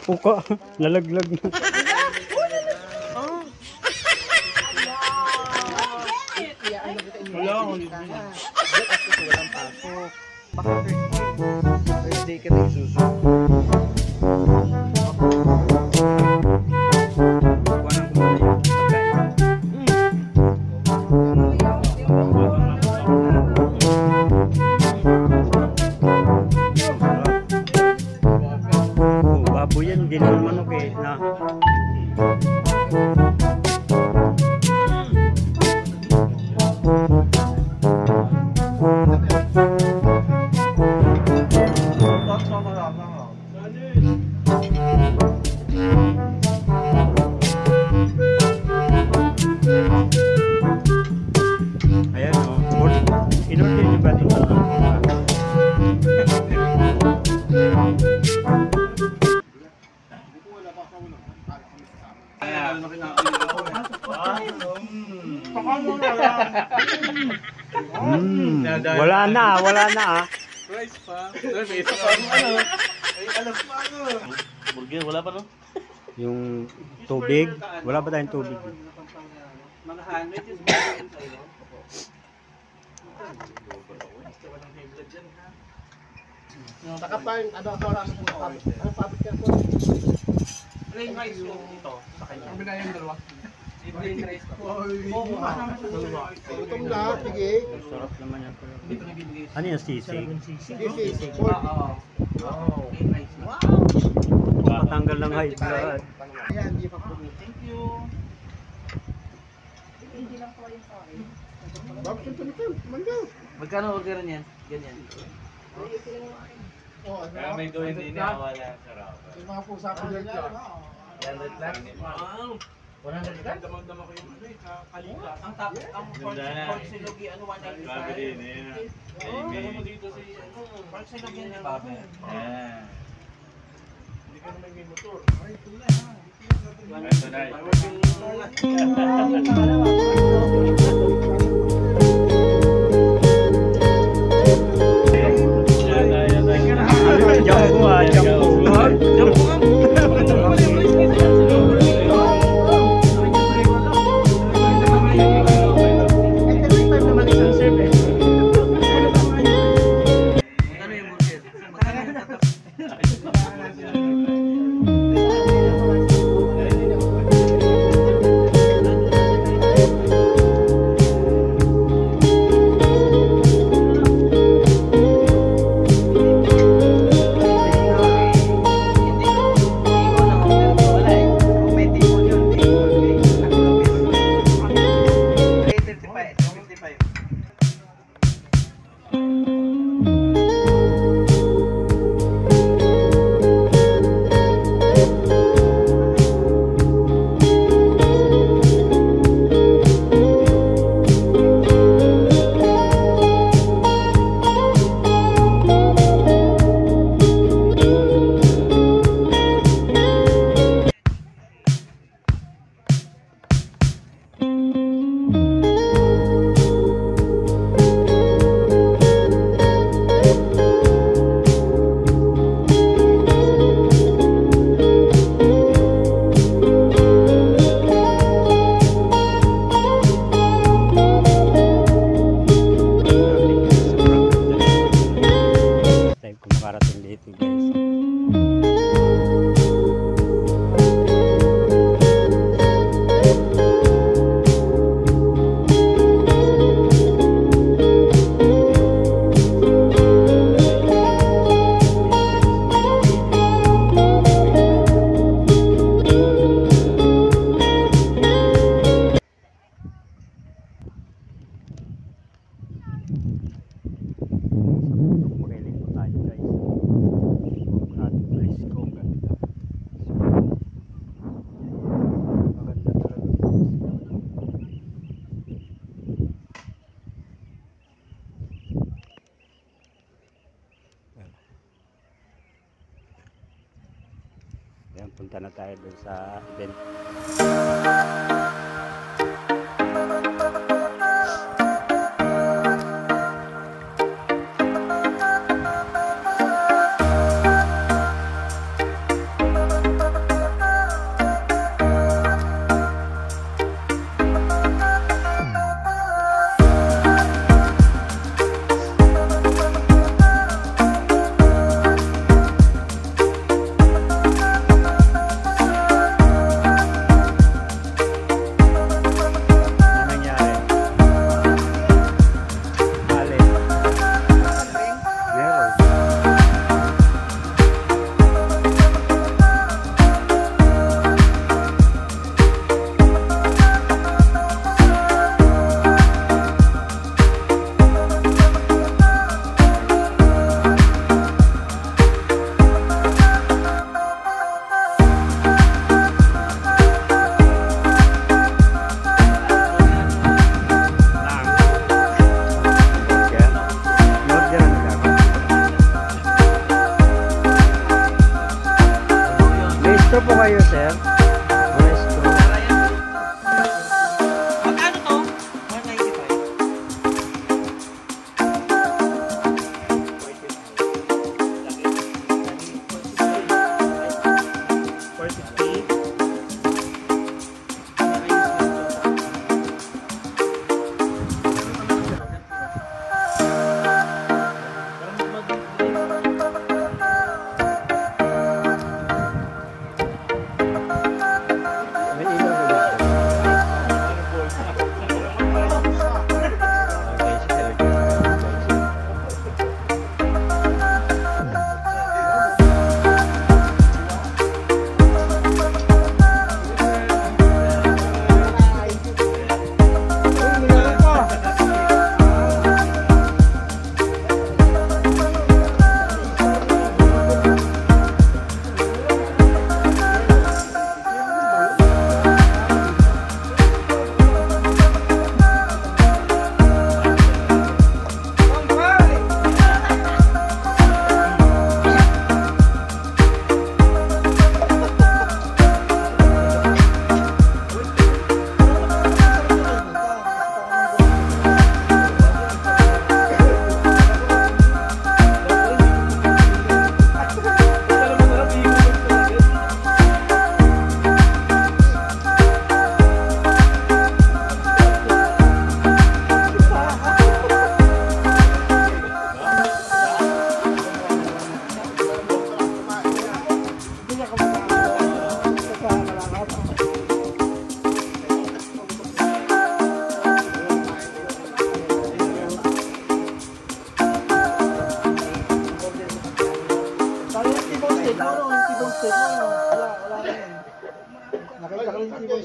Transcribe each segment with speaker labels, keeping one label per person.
Speaker 1: Puka, lalaglag na.
Speaker 2: Wala akong walang pasok. Thursday ka na isuso.
Speaker 1: Baboy yan, hindi naman manok eh. Na. Ayan o. In-order niyo ba ito? Wala na ah.
Speaker 2: Rice pa. May isa pa ano. Ay, alas pa ano. Burger, wala pa no?
Speaker 1: Yung tubig, wala ba tayong tubig?
Speaker 2: Mga handmade yung burger sa'yo.
Speaker 3: Saka pa yung ano ako lang ang pabit ka po.
Speaker 2: Ano yung rice yung ito sa kanya?
Speaker 3: Ang binayang dalawa.
Speaker 2: Yung rice pa.
Speaker 3: Gutom na, sige.
Speaker 1: Sarap naman yan. Ano yung sisig?
Speaker 3: Sisig.
Speaker 2: Oo.
Speaker 1: Patanggal ng high blood.
Speaker 3: Ayan, hindi pa po.
Speaker 2: Thank you.
Speaker 3: Bakit yung tumitin? Mangga.
Speaker 2: Magkano order niyan? Ganyan.
Speaker 4: Kaya may doon hindi nawala sa raw.
Speaker 3: Yung mga pusa ko dyan lang.
Speaker 2: 100 lang.
Speaker 4: Wow!
Speaker 2: 100 lang?
Speaker 4: Damang-dama ko yung ano eh, kalita.
Speaker 2: Ang top, ang pork silogi, ano, 195.
Speaker 4: Grabe din eh.
Speaker 2: Ano mo dito si, ano, pork silogi ni Baba.
Speaker 4: Yan.
Speaker 3: Hindi ka naman may motor. Ay, tulay ha.
Speaker 4: Ito na.
Speaker 1: Jambu ah, jambu.
Speaker 2: Magkano yung burger? Magkano yung tatak?
Speaker 1: Kumarating dito guys. Makinig po tayo guys. Ating ice ko. Maganda. Maganda talaga. Ayan, punta na tayo dun sa event.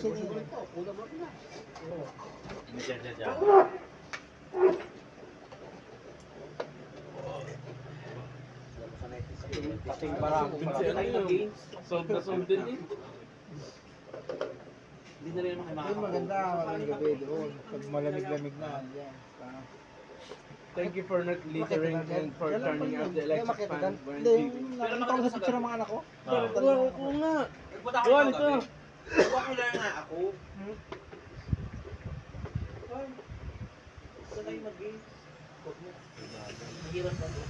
Speaker 3: ayusin niyo. Kulang mo na.
Speaker 2: Diyan.
Speaker 3: Pating barako
Speaker 2: Sold na sold din eh. Hindi na rin naman kayo
Speaker 3: Yung
Speaker 2: makakakuha.
Speaker 3: maganda, maraming gabi doon. Pag malamig-lamig na, yan.
Speaker 5: Thank you for not littering and for turning out the electric fan.
Speaker 3: Hindi, yung nakita ko sa picture ng mga anak ko.
Speaker 5: Oo nga.
Speaker 2: Nagpunta ko
Speaker 5: Gawa
Speaker 2: dito
Speaker 5: nito.
Speaker 2: gabi. Nagpakular nga ako. Saan kayo mag-game? Mahirap na to.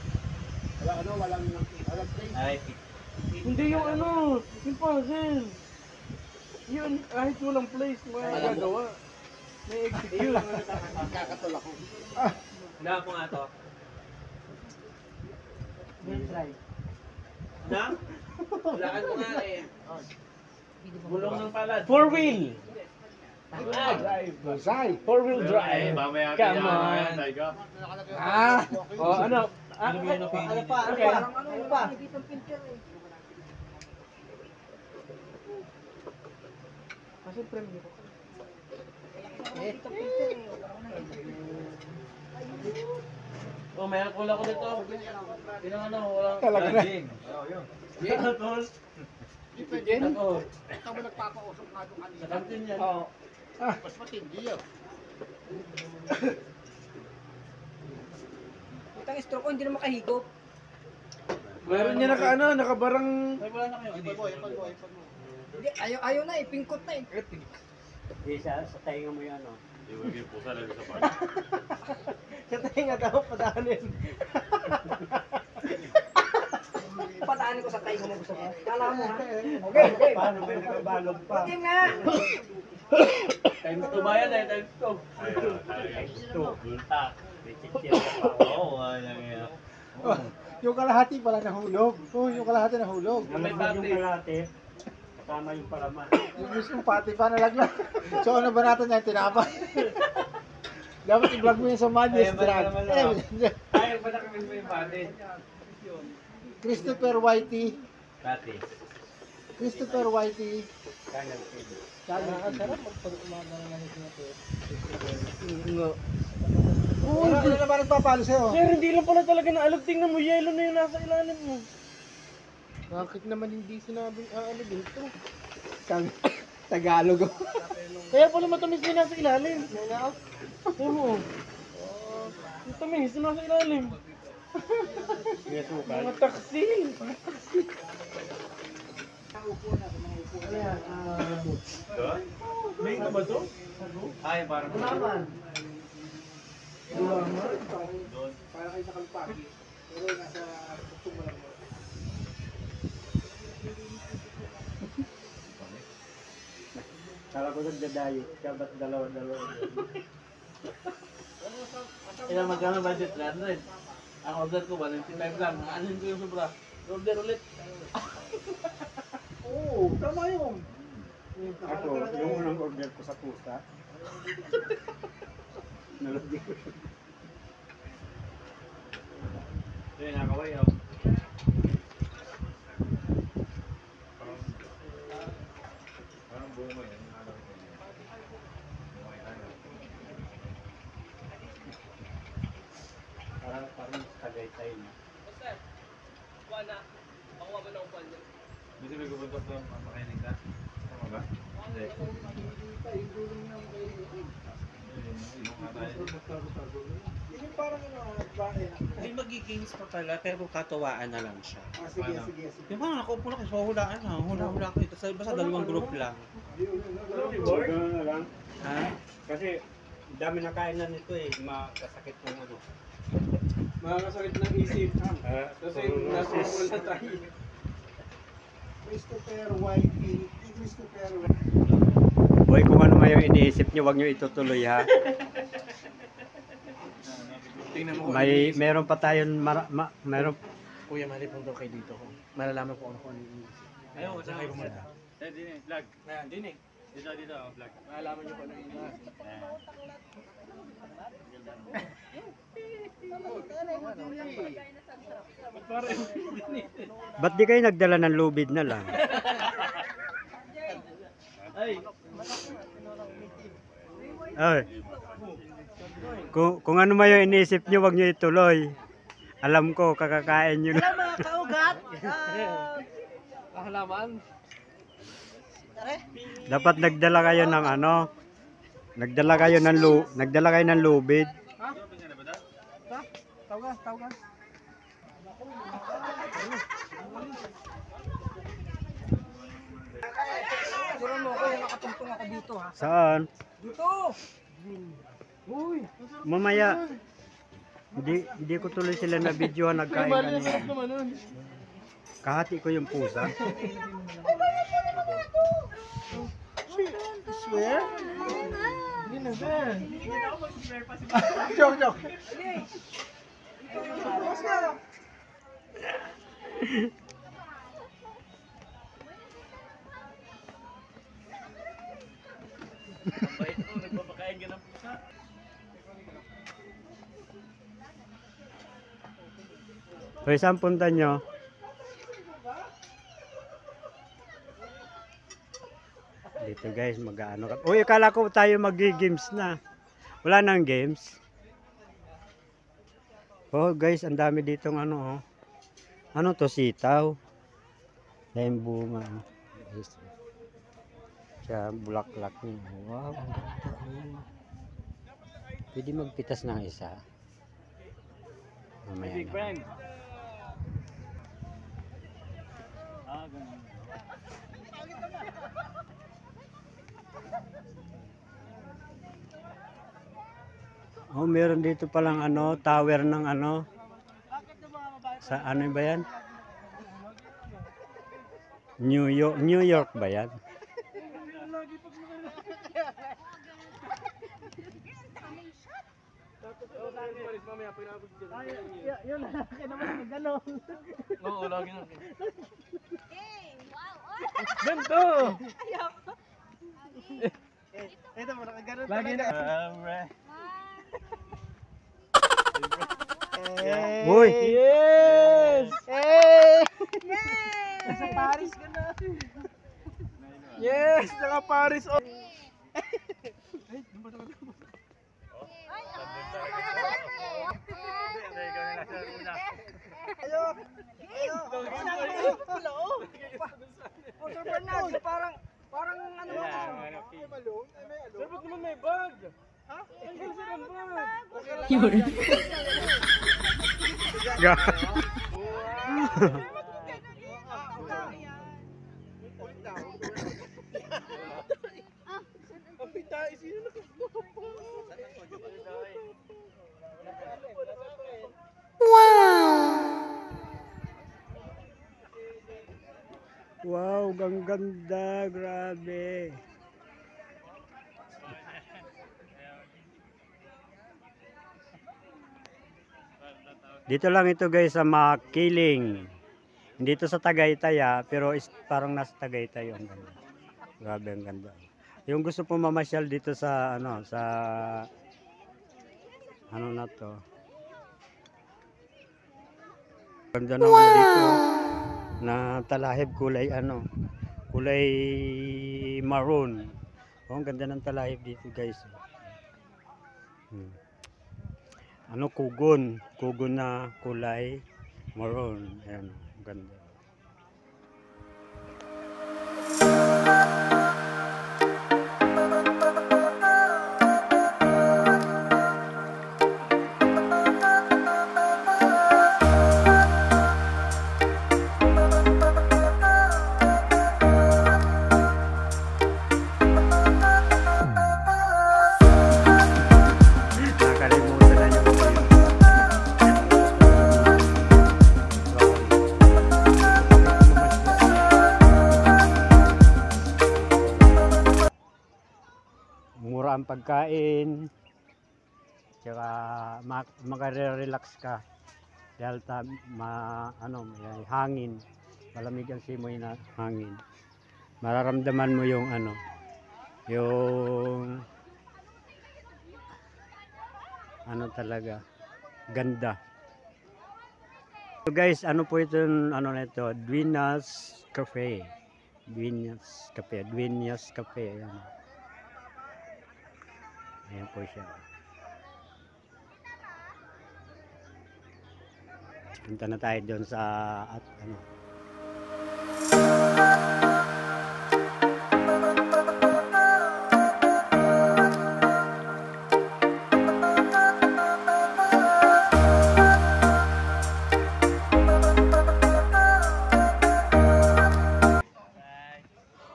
Speaker 3: Walang place.
Speaker 2: Ay,
Speaker 5: Hindi yung ano, yung puzzle. Yun, kahit walang place, magagawa. May execute.
Speaker 3: Kakatol ako.
Speaker 2: handa po nga to.
Speaker 3: Try.
Speaker 2: Na? Walakan ko nga eh. Bulong ng palad.
Speaker 5: Four wheel.
Speaker 3: Bonsai.
Speaker 5: Four wheel drive.
Speaker 4: Mamaya
Speaker 5: Come on.
Speaker 3: Ah!
Speaker 5: Oh, ano?
Speaker 2: Ano ba yun ang
Speaker 3: Ano
Speaker 2: pinili?
Speaker 3: pa? Ano
Speaker 5: Okay.
Speaker 3: pa? Ano pa?
Speaker 5: Kasi premium ko.
Speaker 3: Eh,
Speaker 2: Oh, may alcohol ako dito. Pinang ano, walang
Speaker 3: Talaga na.
Speaker 2: gin. Alcohol.
Speaker 5: Gin?
Speaker 2: Alcohol.
Speaker 3: ito mo nagpapausok nga doon kanina.
Speaker 2: Sa kantin yan.
Speaker 5: Oo.
Speaker 3: Mas matindi yun.
Speaker 6: Utang stroke ko, hindi na makahigop.
Speaker 5: Meron niya nakabarang...
Speaker 2: Ay, wala na kayo. Hindi.
Speaker 6: Hindi, ayaw na eh, pingkot na eh.
Speaker 1: Di sa tainga mo yan, no?
Speaker 4: Iwag yung pusa lang sa pag.
Speaker 5: Katay nga daw, padahanin.
Speaker 6: Pataanin ko sa tayo mo gusto mo. Kala mo ha? Okay.
Speaker 1: Paano ba nakabalog pa?
Speaker 6: Okay nga.
Speaker 2: Times 2 ba yan eh? Times 2.
Speaker 1: Gusto, bulta. May chichir pa. Oo, wala nga.
Speaker 3: Yung kalahati pala nahulog. Oh, yung kalahati nahulog.
Speaker 1: Nalaglag yung kalate. Kasama yung palaman.
Speaker 3: Yung mismo pati pa nalaglag. So ano ba natin yan? Tinapay. Dapat i-vlog mo yun sa Madness
Speaker 2: Ayaw ba
Speaker 3: Drag.
Speaker 2: naman lang?
Speaker 5: Ayaw ba na kami mo yung body?
Speaker 3: Christopher Whitey.
Speaker 2: Dati.
Speaker 3: Christopher Whitey.
Speaker 1: Kanyang pili.
Speaker 3: Sarap magpag-umaga na lang ito natin.
Speaker 5: Oo,
Speaker 3: Ano na naman nagpapalo sa'yo?
Speaker 5: Sir, hindi lang pala talaga naalog. Tingnan mo, yellow na yung nasa ilalim mo.
Speaker 3: Bakit naman hindi sinabing ano dito? Tagalog.
Speaker 5: Kaya pala matamis din nasa ilalim. Oo. Ang tamis, nasa ilalim.
Speaker 1: May sukal.
Speaker 5: Mga taksil.
Speaker 2: May ba to? Ay, parang doon.
Speaker 3: Para kayo sa Kalpaki. Pero nasa tuktok mo lang mo.
Speaker 1: Kala ko nagdadayo. Kaya ba't dalawa-dalawa?
Speaker 2: Ilang magkano budget? 100. Ang order ko, 155 lang. Anin ko yung sobra. Order ulit.
Speaker 3: Oo, tama yun.
Speaker 1: Ako, yung unang order ko sa pusta. Nalagyan ko siya.
Speaker 2: Ito yung nakaway, oh.
Speaker 4: Parang buo mo yan. Alam ko yun. Bumay tayo.
Speaker 1: Parang Tagaytay na.
Speaker 4: Bisa may gumuntos doon, makinig ka? Tama ba? Hindi. Ilong nga tayo.
Speaker 3: Yung parang ano, bahay.
Speaker 7: May magigings pa pala, pero katuwaan na lang siya.
Speaker 3: Sige, sige, sige.
Speaker 7: Yung parang nakaupo na kasi hulaan na, hula-hula ko ito. Basta dalawang group lang.
Speaker 1: Gano'n na lang.
Speaker 7: Ha?
Speaker 1: Kasi dami na kain na nito eh. Makasakit ng ano.
Speaker 5: Makakasakit ng isip. Kasi nasa wala tayo.
Speaker 3: Christopher Whitey. Christopher Whitey.
Speaker 1: Boy, kung ano may iniisip nyo, huwag nyo itutuloy ha.
Speaker 5: Tingnan mo.
Speaker 1: Meron pa tayong, meron.
Speaker 5: Kuya, malipong daw kayo dito. Malalaman ko ano yung iniisip.
Speaker 2: Ayaw,
Speaker 5: Saan kayo pumunta?
Speaker 4: Dini, vlog.
Speaker 5: Ayan, din eh.
Speaker 4: Dito, vlog.
Speaker 5: Malalaman niyo kung ano yung iniisip.
Speaker 1: Ba't di kayo nagdala ng lubid na lang?
Speaker 2: Ay,
Speaker 8: Ay. Kung ano man yung iniisip nyo, wag nyo ituloy. Alam ko, kakakain nyo na.
Speaker 6: Hello mga kaugat!
Speaker 5: Halaman.
Speaker 8: Dapat nagdala kayo ng ano, nagdala kayo ng lubid.
Speaker 6: Tawgas. Siguro mo ko yung nakatungtong ako dito ha.
Speaker 8: Saan?
Speaker 6: Dito!
Speaker 8: Mamaya. Hindi ko tuloy sila na video nagkain kanina. Kahati ko yung pusa.
Speaker 3: Swear? Joke.
Speaker 2: Nagpapakain ka ng pusa.
Speaker 8: Hoy, saan punta nyo? Dito guys, mag-ano ka. Uy, akala ko tayo mag-games na. Wala nang games. Oh guys, ang dami ditong ano oh. Ano to, sitaw? Dahil bunga. Guys. Siya, bulaklak niya. Wow, ang ganda. Pwede magpitas ng isa. Mamaya
Speaker 5: Big
Speaker 8: na.
Speaker 5: friend.
Speaker 2: Ganun.
Speaker 8: Oh, meron dito palang ano, tower ng ano. Sa ano ba yan? New York ba yan?
Speaker 6: Yun, laki naman ang gano'n.
Speaker 5: Oo, lagi na. Ganto!
Speaker 6: Ito mo, nakagano'n
Speaker 5: Lagi na.
Speaker 8: Uy!
Speaker 5: Yes!
Speaker 6: Sa Paris ka na.
Speaker 5: Yes! Naka Paris. Oh.
Speaker 6: Sir Bernardo, parang ano mo?
Speaker 5: Sir, ba't naman may bag? Ha? Ang sir ang bag.
Speaker 8: Wow, ang ganda, grabe. Dito lang ito guys sa Makiling. Hindi ito sa Tagaytay pero parang nasa Tagaytay yung ganda. Grabe ang ganda. Yung gusto po mamasyal dito sa ano na to. Ganda naman dito na talahib kulay kulay maroon. Oh, ang ganda ng talahib dito guys. Kugon na kulay maroon. Ayan, ang ganda. Mura ang pagkain, tsaka makare-relax ka dahil may hangin, malamig ang simoy na hangin. Mararamdaman mo yung talaga ganda. So guys, ano po ito nito? Duenas Cafe. Duenas Cafe. Ayan. Ayan po siya. Punta na tayo doon sa at ano.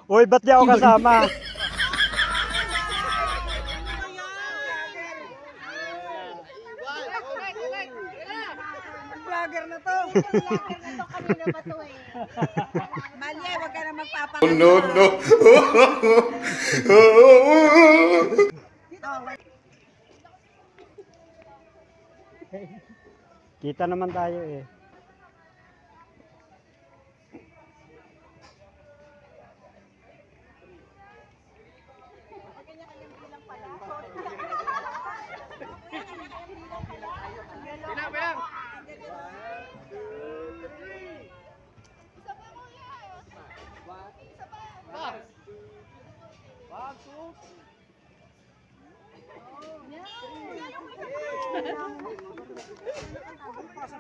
Speaker 8: Uy, ba't di ako kasama?
Speaker 6: Vlogger na to. Kanina pa to eh. Malye, wag ka na magpapakita.
Speaker 8: Kita naman tayo eh.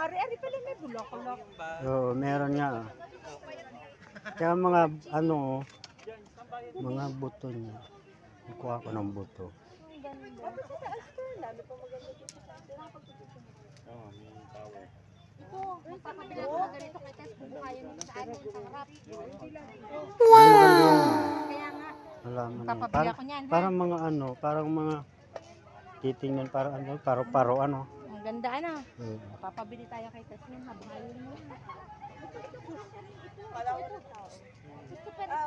Speaker 6: Ari pala may bulok-bulok.
Speaker 8: Oo, meron nga. Kaya mga ano, mga buto niya. Kuha ko ng buto.
Speaker 9: Papabili ako niyan.
Speaker 8: Parang mga ano, parang mga titingnan para ano, paro-paro ano.
Speaker 9: Ang ganda ano.
Speaker 8: Oo.
Speaker 9: Papabili tayo kay Tasmin. Mabahalin mo. Gusto pa rin.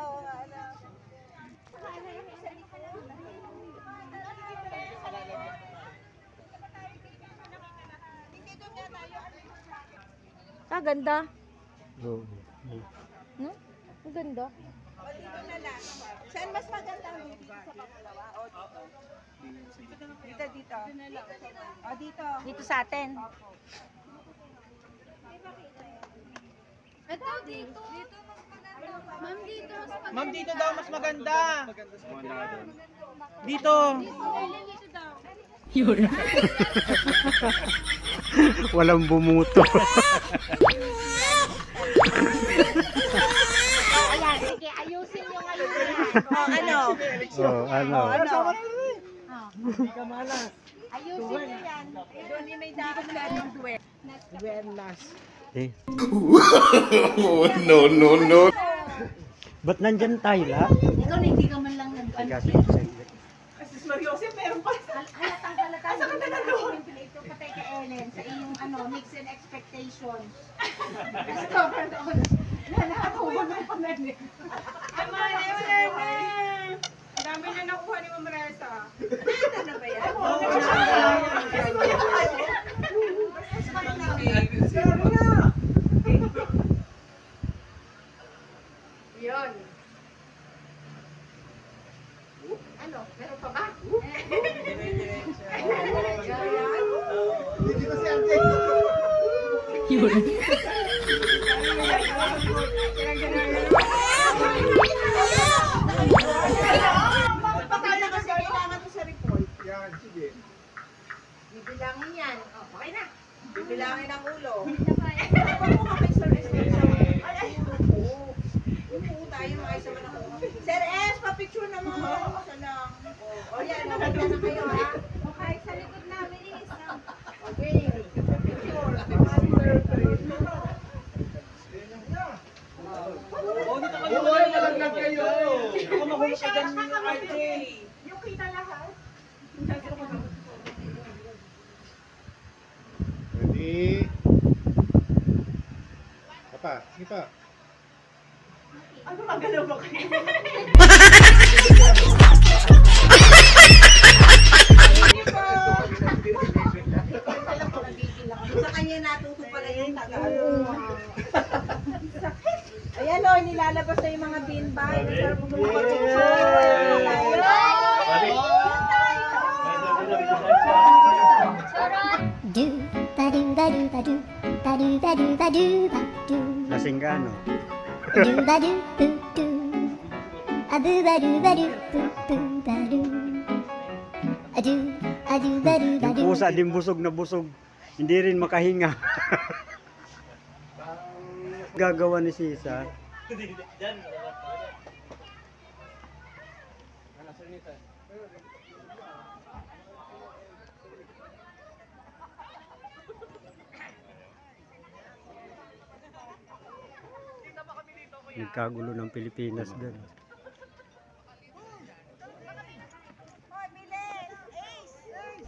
Speaker 9: Ah, ganda.
Speaker 8: Oo.
Speaker 9: No? Ang ganda.
Speaker 6: Dito na lang. Saan mas maganda ang dito sa pangalawa? O dito? Dito. O dito.
Speaker 9: Dito sa atin. Ito, dito. Ma'am, dito.
Speaker 7: Ma'am, dito daw mas maganda. Dito.
Speaker 9: Dito daw.
Speaker 8: Walang bumuto.
Speaker 9: Ayan, sige, ayusin yung ayusin.
Speaker 6: Ano?
Speaker 8: Oh, ano?
Speaker 6: Ano?
Speaker 3: Hindi ka malas.
Speaker 9: Ayusin nyo yan.
Speaker 6: Doon may daan na yung duwet.
Speaker 3: Buenas.
Speaker 8: Eh,
Speaker 4: no.
Speaker 8: ba't nandyan tayo la?
Speaker 9: Ikaw na hindi ka man lang
Speaker 8: Kasi,
Speaker 6: Mariosip, meron pa.
Speaker 9: halatang halata. Asa ka na nag-uwi? Ito patay ka Ellen sa iyong mix and expectations. Discover doon. Nakatuwa ng pananim.
Speaker 6: Wala na. Ang dami na nakuha ni Ma'am Reza. Ano na ba yan?
Speaker 9: Yun. Ano? Meron pa ba?
Speaker 3: Hindi ko si Ate.
Speaker 6: Patay na kasi kailangan to sa report.
Speaker 3: Yan, sige.
Speaker 9: Bibilangin yan. Oh, okay na.
Speaker 6: Bibilangin ang ulo. Huwag mo kami sa responsible. Ay, umupo tayo mga isa man ako. Sir S, pa-picture naman. Isa lang. O yan, maganda na kayo ha. O kahit sa likod namin is. Okay. Picture.
Speaker 7: Malaglag kayo. Ako mahulog ka dyan, RJ.
Speaker 6: Yung kita lahat.
Speaker 3: Ready? Papa, sige pa.
Speaker 6: Ano magalaw ba kayo? Sa kanya natuto pala yung Tagalog. Ayan o, nilalabas na yung mga beanbag.
Speaker 10: Do ba do ba do ba do ba do ba do ba do ba do
Speaker 8: lasing ka ano?
Speaker 10: do ba do boo do a boo ba do ba do boo boo ba do adu, adu, adu,
Speaker 8: Yung
Speaker 10: adu.
Speaker 8: pusa din busog na busog. Hindi rin makahinga. Gagawa ni Sisa. Nagkagulo ng Pilipinas doon.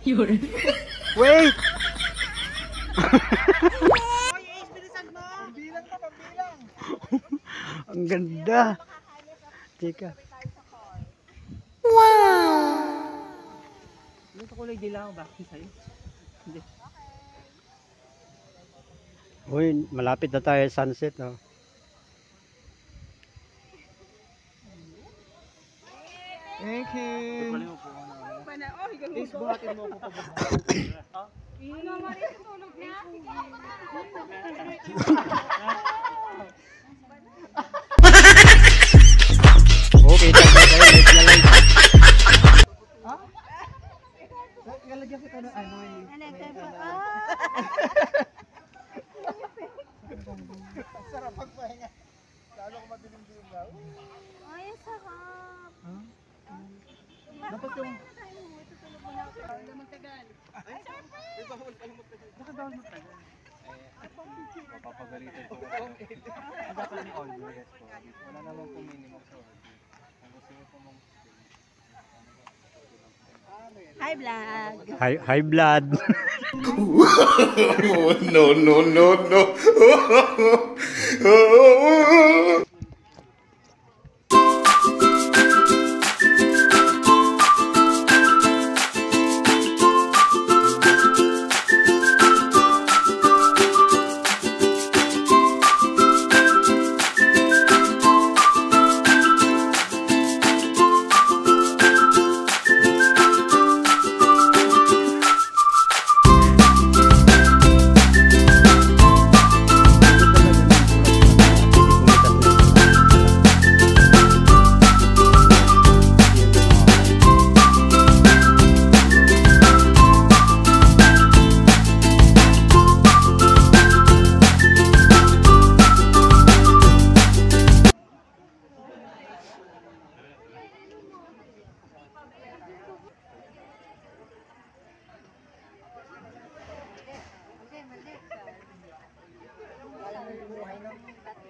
Speaker 8: Wait! Ang ganda. Teka.
Speaker 5: Ito kulay dilaw ba? Sa'yo? Hindi.
Speaker 8: Uy, malapit na tayo sa sunset. Oh.
Speaker 3: Thank you. Please, buhatin mo ako pa.
Speaker 8: Okay, tayo live na live.
Speaker 3: Lalagyan kita ng ano eh. Sarap magpahinga. Lalo ko madilim-dilim na.
Speaker 9: Ay, sarap.
Speaker 3: Dapat yung...
Speaker 4: Papagalitan ko kayo. Dapat ni always po. Wala naman po minimum sa order. Kung gusto niyo po
Speaker 6: Hi, vlog.
Speaker 8: High blood.
Speaker 7: Oh, no, no, no, no.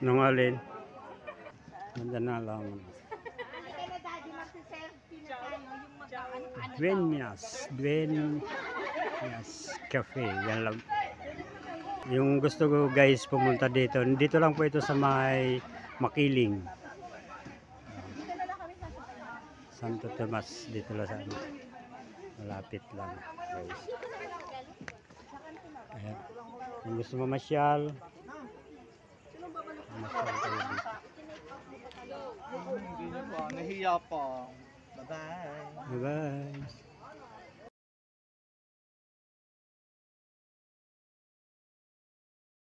Speaker 8: Nung alin? Nandiyan na lang. Dueñas Cafe. Yan lang. Yung gusto ko guys pumunta dito. Dito lang po ito sa may Makiling. Santo Tomas. Dito lang sa malapit lang guys. Ayan. Kung gusto mamasyal,
Speaker 3: Nahiya pa. Bye-bye.
Speaker 8: bye-bye.